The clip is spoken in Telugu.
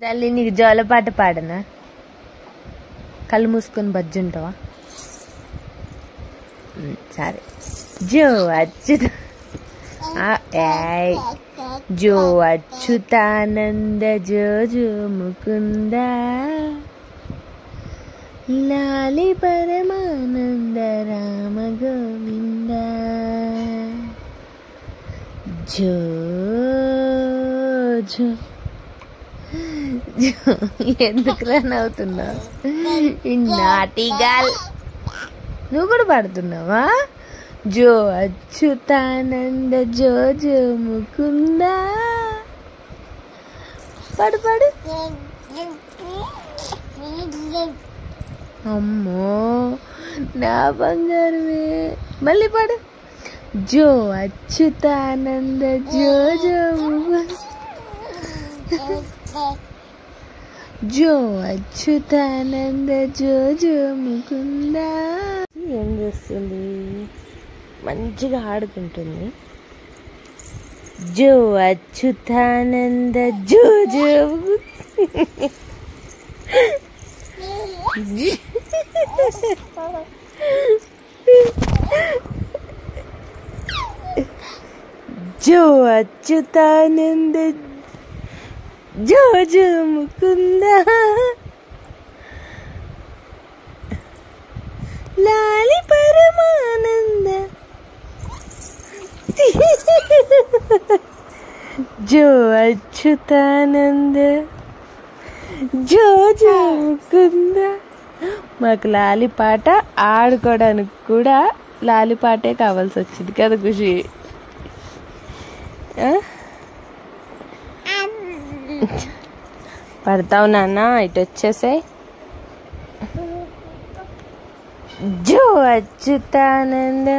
తల్లి నీకు జోలపాట పాడనా? కళ్ళు మూసుకొని బజ్జుంటావా? సరే. జో అచ్యుత జో అచ్యుతానంద జో జో ముకుంద లాలి పరమానంద రామ గోవింద జో జో. ఎందుకు నవ్వుతున్నావు? నాటిగాల్ నువ్వు కూడా పాడుతున్నావా? జో అచ్యుతానంద జో జో ముకుంద. పాడు పాడు. అమ్మో నా బంగారమే. మళ్ళీ పాడు. జో అచ్యుతానంద జో జో ముకుంద జో అచ్యుతానంద జో జో ముకుంద. ఏం చేస్తుంది? మంచిగా ఆడుకుంటుంది. జో అచ్యుతానంద జో జో జో అచ్యుతానంద జో జో ముకుంద లాలి పరమానంద జో అచ్యుతానంద జో జో ముకుంద. మాకు లాలి పాట ఆడుకోవడానికి కూడా లాలి పాటే కావాల్సి వచ్చింది కదా ఖుషి? పడతావు నాన్న, ఇటు వచ్చేసాయి. జో అచ్యుతానంద